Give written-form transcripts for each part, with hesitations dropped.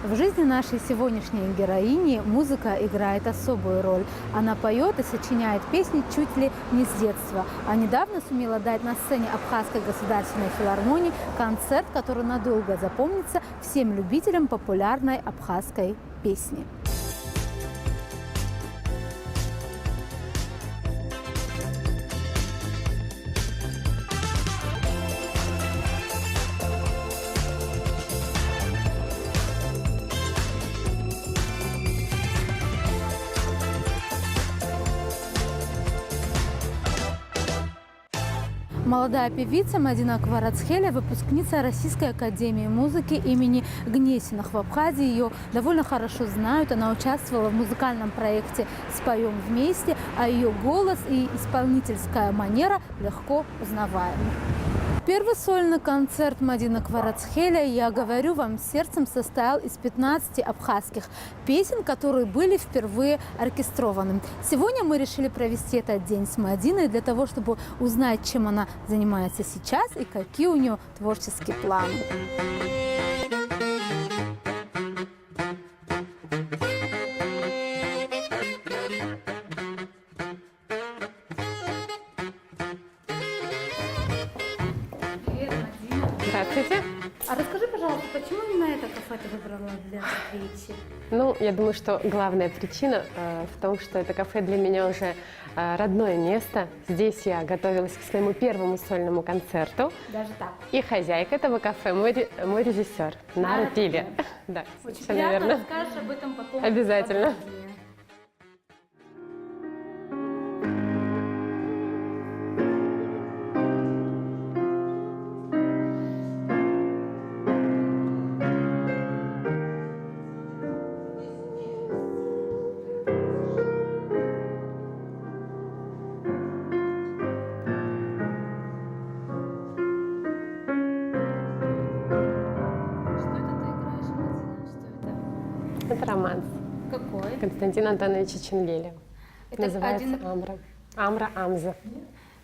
В жизни нашей сегодняшней героини музыка играет особую роль. Она поет и сочиняет песни чуть ли не с детства. А недавно сумела дать на сцене Абхазской государственной филармонии концерт, который надолго запомнится всем любителям популярной абхазской песни. Молодая певица Мадина Кварацхеля, выпускница Российской академии музыки имени Гнесиных. В Абхазии ее довольно хорошо знают. Она участвовала в музыкальном проекте «Споем вместе», а ее голос и исполнительская манера легко узнаваемы. Первый сольный концерт Мадины Кварацхеля, я говорю вам, сердцем состоял из 15 абхазских песен, которые были впервые оркестрованы. Сегодня мы решили провести этот день с Мадиной для того, чтобы узнать, чем она занимается сейчас и какие у нее творческие планы. Здравствуйте. А расскажи, пожалуйста, почему именно это кафе ты выбрала для встречи? Ну, я думаю, что главная причина в том, что это кафе для меня уже родное место. Здесь я готовилась к своему первому сольному концерту. Даже так? И хозяйка этого кафе мой режиссер Нара Пиля. Да, Очень все приятно, верно. расскажешь об этом потом. Обязательно. Подробнее. Это романс Какой? Константина Антоновича Ченгеля. Это Называется один- «Амра». «Амра Амза».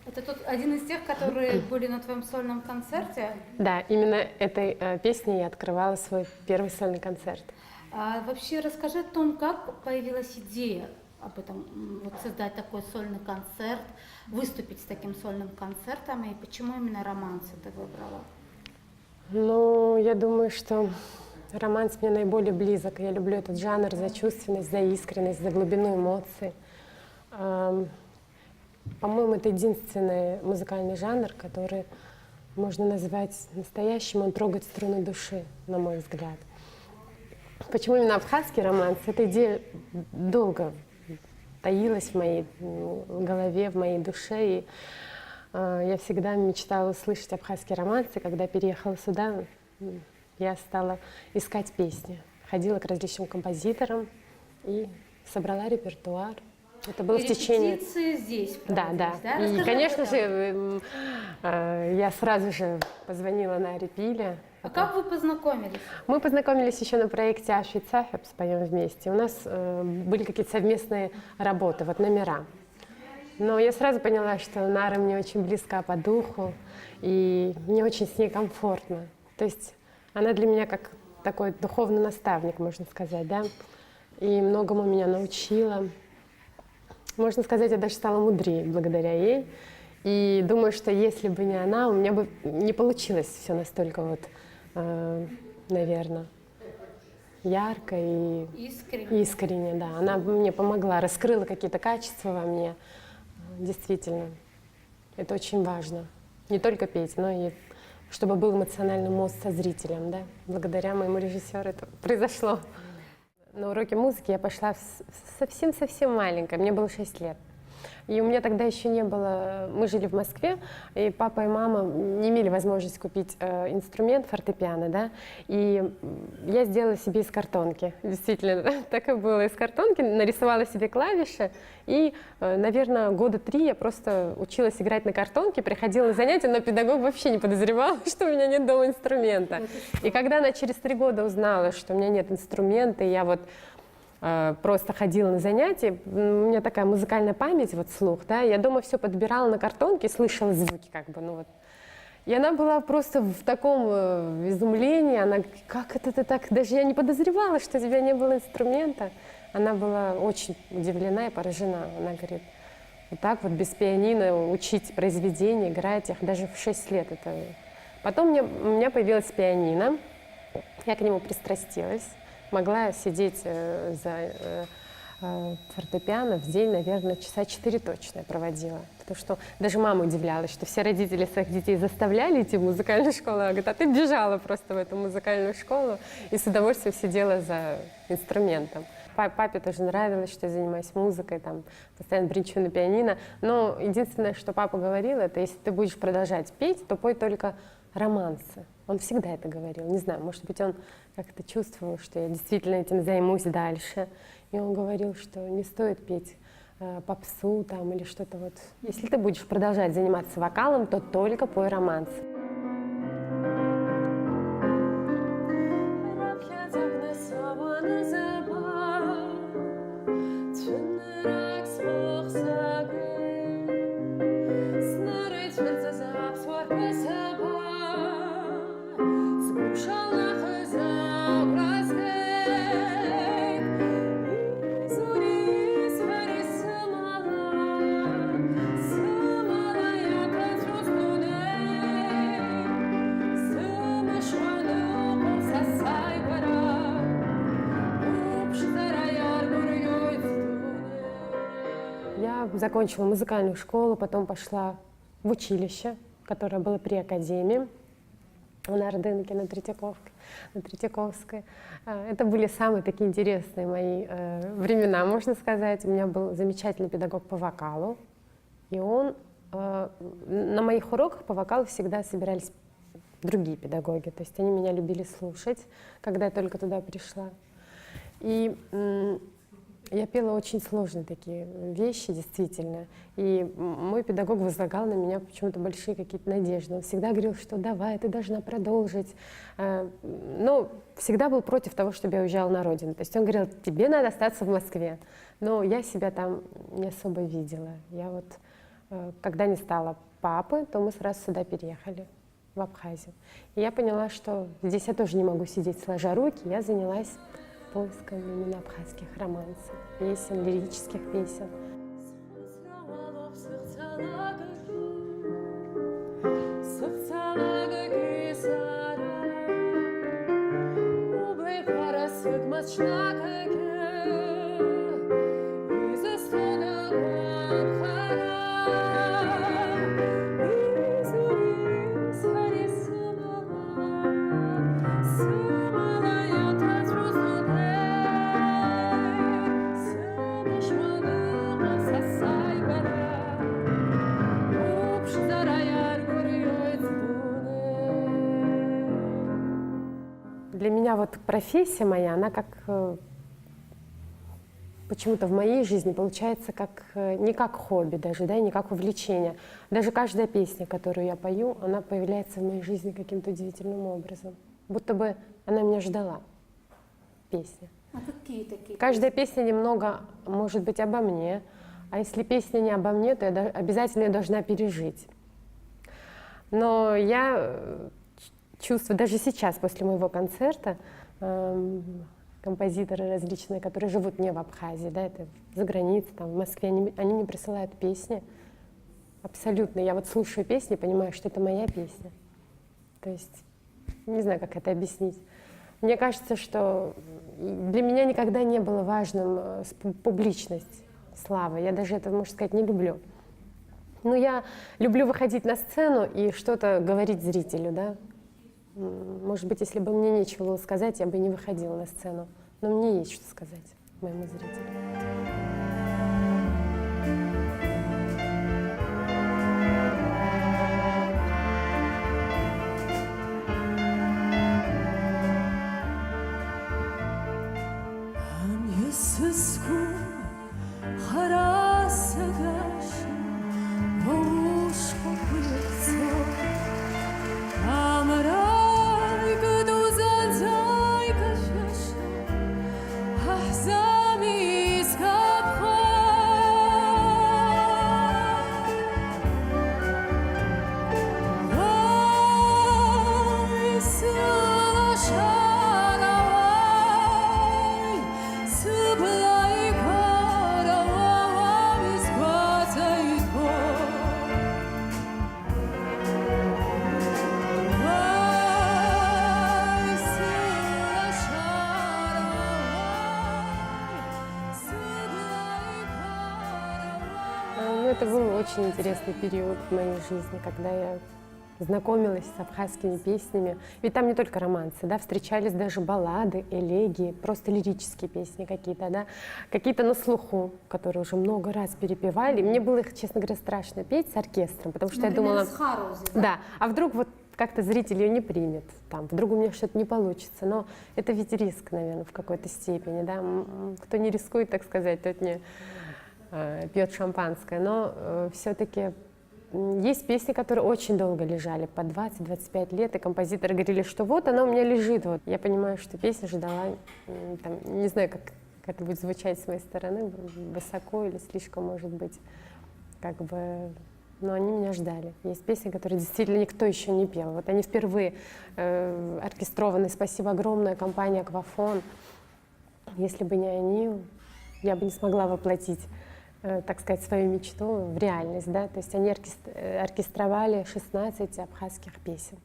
Это тот один из тех, которые были на твоем сольном концерте. Да, именно этой песней я открывала свой первый сольный концерт. А вообще расскажи о том, как появилась идея об этом, вот создать такой сольный концерт, выступить с таким сольным концертом, и почему именно романсы ты выбрала? Ну, я думаю, что романс мне наиболее близок. Я люблю этот жанр за чувственность, за искренность, за глубину эмоций. По-моему, это единственный музыкальный жанр, который можно назвать настоящим. Он трогает струны души, на мой взгляд. Почему именно абхазский романс? Эта идея долго таилась в моей голове, в моей душе. И я всегда мечтала услышать абхазский романс. И когда переехала сюда, я стала искать песни. Ходила к различным композиторам и собрала репертуар. Это было в течение... Репетиции здесь Да, да. проводились, И, Расскажи конечно об этом. же, я сразу же позвонила Наре Пиле. А как вы познакомились? Мы познакомились еще на проекте «Аши и Цахеб» «Споем вместе». У нас были какие-то совместные работы, вот номера. Но я сразу поняла, что Нара мне очень близка по духу, и мне очень с ней комфортно. То есть она для меня как такой духовный наставник, можно сказать, да, и многому меня научила. Можно сказать, я даже стала мудрее благодаря ей. И думаю, что если бы не она, у меня бы не получилось все настолько вот, наверное, ярко и искренне, да. Она мне помогла, раскрыла какие-то качества во мне. Действительно, это очень важно. Не только петь, но и чтобы был эмоциональный мост со зрителем, да. Благодаря моему режиссеру это произошло. На уроки музыки я пошла совсем-совсем маленькая, мне было 6 лет. И у меня тогда еще не было... Мы жили в Москве, и папа и мама не имели возможности купить инструмент фортепиано, да, и я сделала себе из картонки. Действительно, так и было. Из картонки нарисовала себе клавиши, и, наверное, года 3 я просто училась играть на картонке, приходила на занятия, но педагог вообще не подозревал, что у меня нет дома инструмента. И когда она через 3 года узнала, что у меня нет инструмента, и я вот просто ходила на занятия, у меня такая музыкальная память, вот слух, да, я дома все подбирала на картонке, слышала звуки, как бы, ну вот. И она была просто в таком изумлении, она, как это ты так, даже я не подозревала, что у тебя не было инструмента. Она была очень удивлена и поражена. Она говорит, вот так вот без пианино учить произведения, играть их даже в 6 лет. Это... Потом у меня появилось пианино, я к нему пристрастилась, могла сидеть за фортепиано в день, наверное, часа 4 точно я проводила. Потому что даже мама удивлялась, что все родители своих детей заставляли идти в музыкальную школу. Она говорит, а ты бежала просто в эту музыкальную школу и с удовольствием сидела за инструментом. Папе тоже нравилось, что я занимаюсь музыкой, там, постоянно бренчу на пианино. Но единственное, что папа говорил, это если ты будешь продолжать петь, то пой только романсы. Он всегда это говорил. Не знаю, может быть, он как-то чувствовал, что я действительно этим займусь дальше. И он говорил, что не стоит петь попсу там, или что-то вот. Если ты будешь продолжать заниматься вокалом, то только пой романсы. Я закончила музыкальную школу, потом пошла в училище, которое было при академии на Ордынке, на Третьяковской. Это были самые такие интересные мои времена, можно сказать. У меня был замечательный педагог по вокалу, и он на моих уроках по вокалу всегда собирались другие педагоги, то есть они меня любили слушать, когда я только туда пришла. И я пела очень сложные такие вещи, действительно. И мой педагог возлагал на меня почему-то большие какие-то надежды. Он всегда говорил, что давай, ты должна продолжить. Но всегда был против того, чтобы я уезжала на родину. То есть он говорил, тебе надо остаться в Москве. Но я себя там не особо видела. Я вот, когда не стало папы, то мы сразу сюда переехали, в Абхазию. И я поняла, что здесь я тоже не могу сидеть сложа руки. Я занялась поиском именно абхазских романсов, песен, лирических песен. Для меня вот профессия моя, она как почему-то в моей жизни получается как, не как хобби даже, да, и не как увлечение. Даже каждая песня, которую я пою, она появляется в моей жизни каким-то удивительным образом. Будто бы она меня ждала, песня. А какие такие? Каждая песня немного, может быть, обо мне. А если песня не обо мне, то я обязательно ее должна пережить. Но я чувствую, даже сейчас, после моего концерта, композиторы различные, которые живут не в Абхазии, да, это за границей, там, в Москве, они мне присылают песни. Абсолютно. Я вот слушаю песни, понимаю, что это моя песня. То есть, не знаю, как это объяснить. Мне кажется, что для меня никогда не было важным публичность, слава. Я даже это, можно сказать, не люблю. Но я люблю выходить на сцену и что-то говорить зрителю, да. Может быть, если бы мне нечего было сказать, я бы не выходила на сцену. Но мне есть что сказать моему зрителю. это был очень интересный период в моей жизни, когда я знакомилась с абхазскими песнями. Ведь там не только романсы, да, встречались даже баллады, элегии, просто лирические песни какие-то, да, какие-то на слуху, которые уже много раз перепевали. Мне было их, честно говоря, страшно петь с оркестром, потому что Например, я думала... с Харузи, да? Да, а вдруг вот как-то зритель ее не примет, там, вдруг у меня что-то не получится. Но это ведь риск, наверное, в какой-то степени, да. Кто не рискует, так сказать, тот не пьет шампанское. Но все-таки есть песни, которые очень долго лежали, по 20-25 лет, и композиторы говорили, что вот она у меня лежит. Вот. Я понимаю, что песня ждала, там, не знаю, как это будет звучать с моей стороны, высоко или слишком, может быть, как бы... Но они меня ждали. Есть песни, которые действительно никто еще не пел. Вот они впервые оркестрованы. Спасибо огромное компании «Аквафон». Если бы не они, я бы не смогла воплотить, так сказать, свою мечту в реальность. Да? То есть они оркестровали 16 абхазских песен.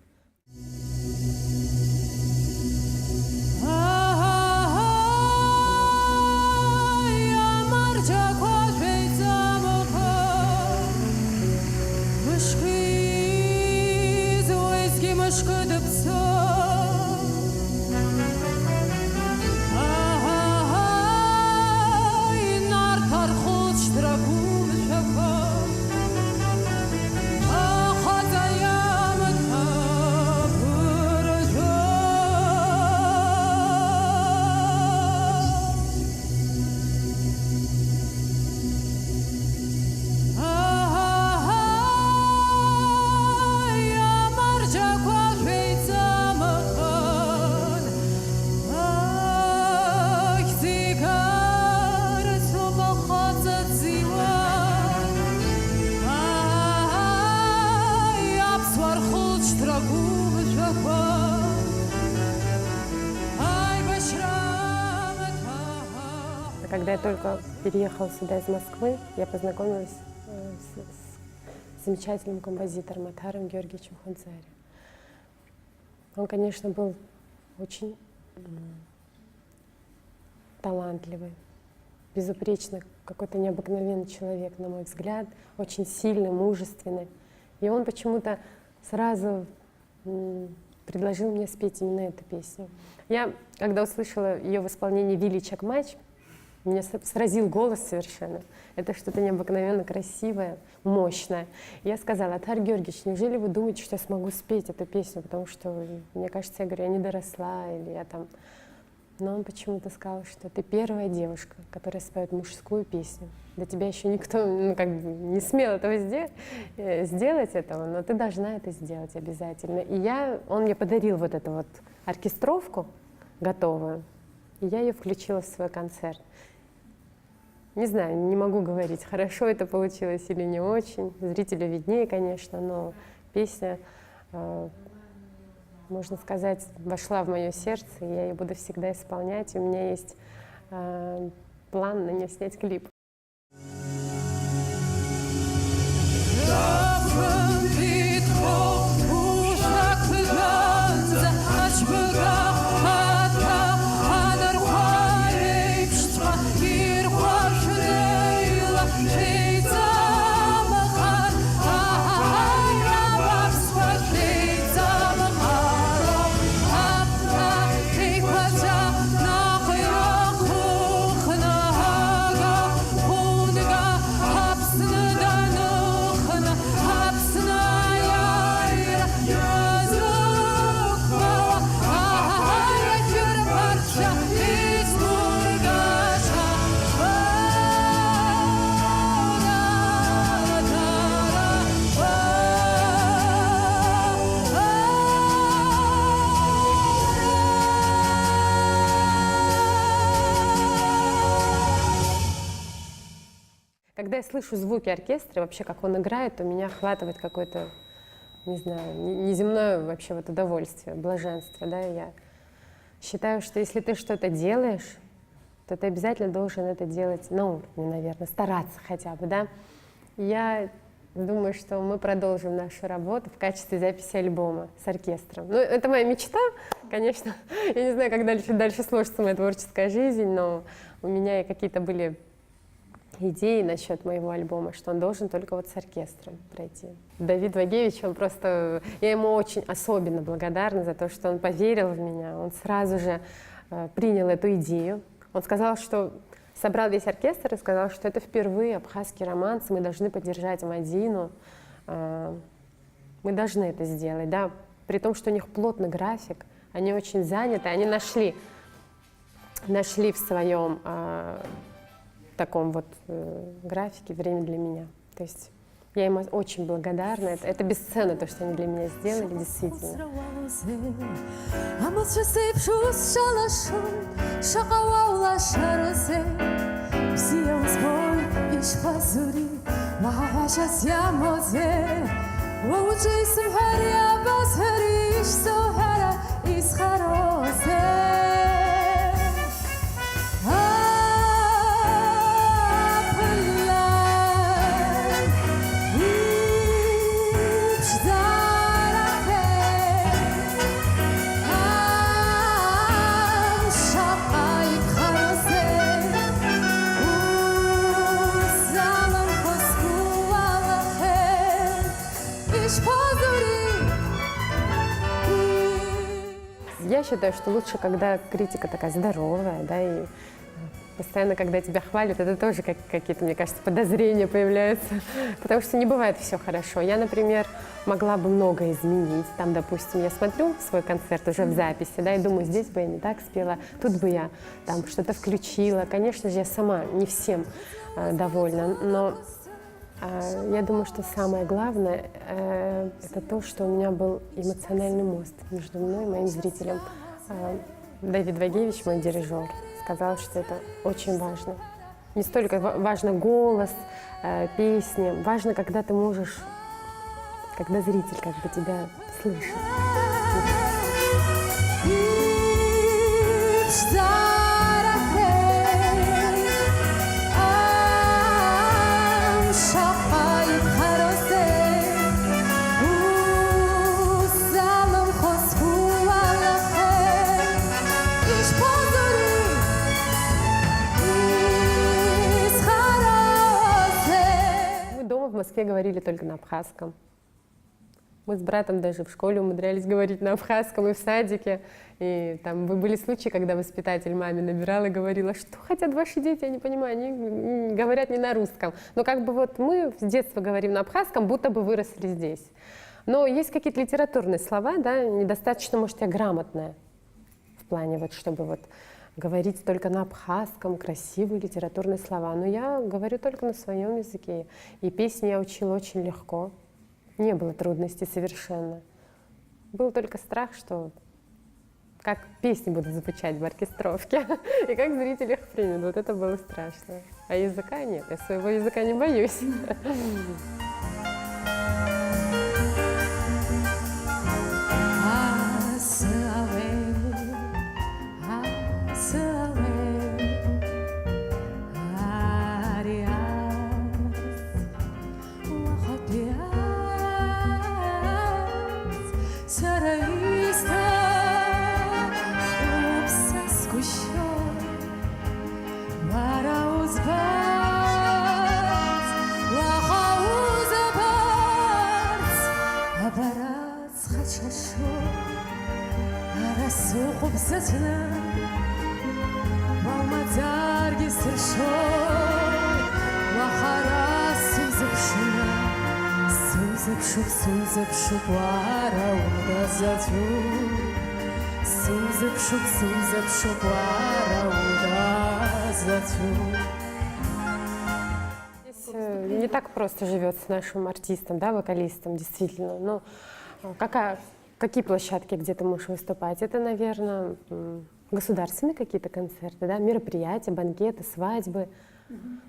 Когда я только переехала сюда из Москвы, я познакомилась с замечательным композитором Атхаром Георгиевичем Хунцари. Он, конечно, был очень талантливый, безупречно, какой-то необыкновенный человек, на мой взгляд, очень сильный, мужественный. И он почему-то сразу предложил мне спеть именно эту песню. Я, когда услышала ее в исполнении Вилли Чакмач, меня сразил голос совершенно. Это что-то необыкновенно красивое, мощное. Я сказала: Атхар Георгиевич, неужели вы думаете, что я смогу спеть эту песню? Потому что, мне кажется, я говорю, я не доросла, или я там... Но он почему-то сказал, что ты первая девушка, которая споет мужскую песню. До тебя еще никто не смел этого сделать этого, но ты должна это сделать обязательно. И он мне подарил вот эту вот оркестровку готовую, и я ее включила в свой концерт. Не знаю, не могу говорить, хорошо это получилось или не очень. Зрителю виднее, конечно, но песня, можно сказать, вошла в мое сердце, и я ее буду всегда исполнять. У меня есть план на нее снять клип. Когда я слышу звуки оркестра, вообще как он играет, то меня охватывает какое-то, не знаю, неземное вообще вот удовольствие, блаженство, да. Я считаю, что если ты что-то делаешь, то ты обязательно должен это делать на уровне, наверное, стараться хотя бы, да. Я думаю, что мы продолжим нашу работу в качестве записи альбома с оркестром. Ну, это моя мечта, конечно. Я не знаю, как дальше сложится моя творческая жизнь, но у меня какие-то были идеи насчет моего альбома, что он должен только вот с оркестром пройти. Давид Вагевич, он просто... Я ему очень особенно благодарна за то, что он поверил в меня. Он сразу же принял эту идею. Он сказал, что... Собрал весь оркестр и сказал, что это впервые абхазский романс, мы должны поддержать Мадину. Мы должны это сделать, да. При том, что у них плотный график, они очень заняты, они нашли в своем таком вот графике время для меня. То есть я им очень благодарна. Это бесценно, то, что они для меня сделали, действительно. Я считаю, что лучше, когда критика такая здоровая, да, и постоянно, когда тебя хвалят, это тоже какие-то, мне кажется, подозрения появляются, потому что не бывает все хорошо. Я, например, могла бы многое изменить. Там, допустим, я смотрю свой концерт уже в записи, да, и думаю, здесь бы я не так спела, тут бы я там что-то включила. Конечно же, я сама не всем довольна, но я думаю, что самое главное это то, что у меня был эмоциональный мост между мной и моим зрителем. Давид Вагевич, мой дирижер, сказал, что это очень важно. Не столько важно голос, песни, важно, когда ты можешь, когда зритель как бы тебя слышит. В Москве говорили только на абхазском. Мы с братом даже в школе умудрялись говорить на абхазском и в садике. И там были случаи, когда воспитатель маме набирала и говорила, что хотят ваши дети, я не понимаю, они говорят не на русском. Но как бы вот мы с детства говорим на абхазском, будто бы выросли здесь. Но есть какие-то литературные слова, да, недостаточно, может, я грамотная в плане вот, чтобы вот говорить только на абхазском, красивые литературные слова. Но я говорю только на своем языке. И песни я учила очень легко. Не было трудностей совершенно. Был только страх, что как песни будут звучать в оркестровке, и как зрители их примут. Вот это было страшно. А языка нет, я своего языка не боюсь. Не так просто живется нашим артистам, да, вокалистам, действительно. Но какие площадки, где ты можешь выступать? Это, наверное, государственные какие-то концерты, да, мероприятия, банкеты, свадьбы.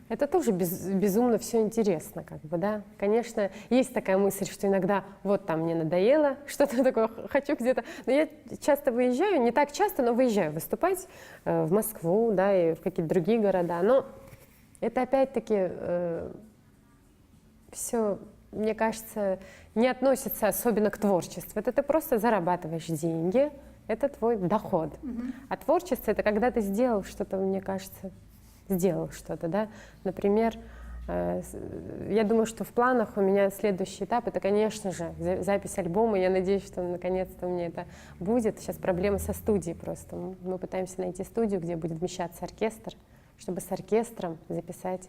Это тоже безумно все интересно, как бы, да. Конечно, есть такая мысль, что иногда вот там мне надоело, что-то такое, хочу где-то. Но я часто выезжаю, не так часто, но выезжаю выступать в Москву, да, и в какие-то другие города. Но это опять-таки все, мне кажется, не относится особенно к творчеству. Это ты просто зарабатываешь деньги, это твой доход. А творчество — это когда ты сделал что-то, мне кажется, сделал что-то, да. Например, я думаю, что в планах у меня следующий этап — это, конечно же, запись альбома. Я надеюсь, что наконец-то у меня это будет. Сейчас проблемы со студией просто. Мы пытаемся найти студию, где будет вмещаться оркестр, чтобы с оркестром записать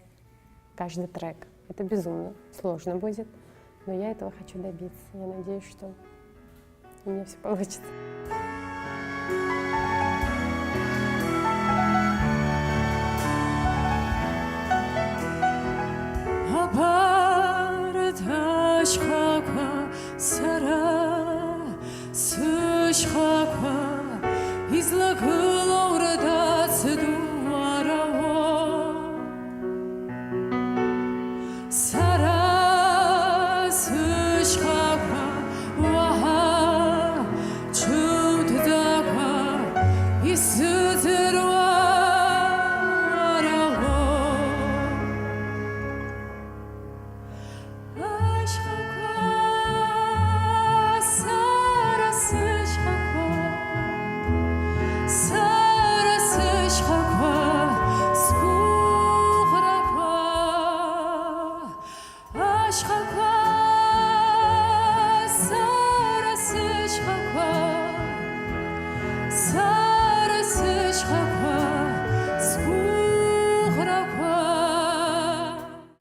каждый трек. Это безумно сложно будет, но я этого хочу добиться. Я надеюсь, что у меня все получится.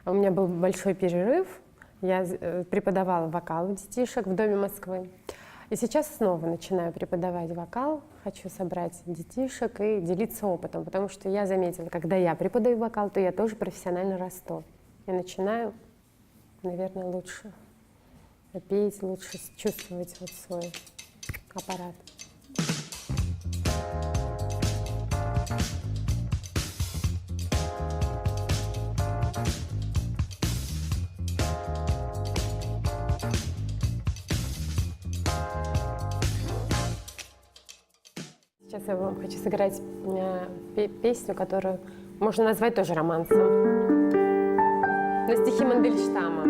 У меня был большой перерыв, я преподавала вокал у детишек в Доме Москвы. И сейчас снова начинаю преподавать вокал, хочу собрать детишек и делиться опытом, потому что я заметила, когда я преподаю вокал, то я тоже профессионально расту. Я начинаю, наверное, лучше петь, лучше чувствовать вот свой аппарат. Сейчас я вам хочу сыграть песню, которую можно назвать тоже романсом, на стихи Мандельштама.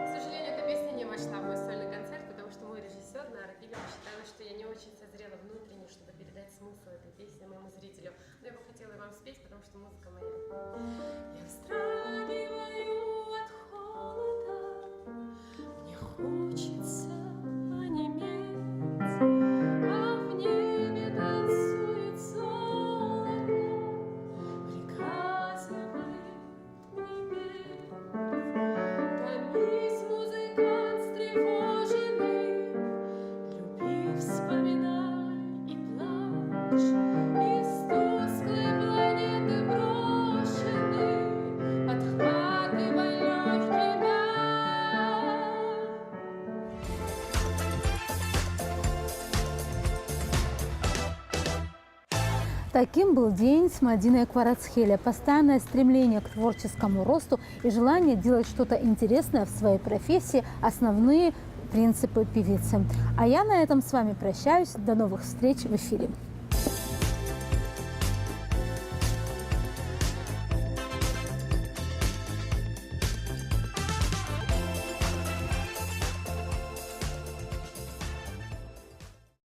К сожалению, эта песня не вошла в мой сольный концерт, потому что мой режиссер Нара Билева считала, что я не очень созрела внутренне, чтобы передать смысл этой песни моему зрителю. Но я бы хотела вам спеть, потому что музыка моя. Я вздрагиваю от холода, мне хочется онеметь, а в небе танцует золото, приказывает мне петь. Томись, музыкант встревоженный, люби, вспоминай и плачь. Из тусклой планеты брошенный, подхватывай легкий мяч. Таким был день с Мадиной Кварацхелия. Постоянное стремление к творческому росту и желание делать что-то интересное в своей профессии – основные принципы певицы. А я на этом с вами прощаюсь. До новых встреч в эфире.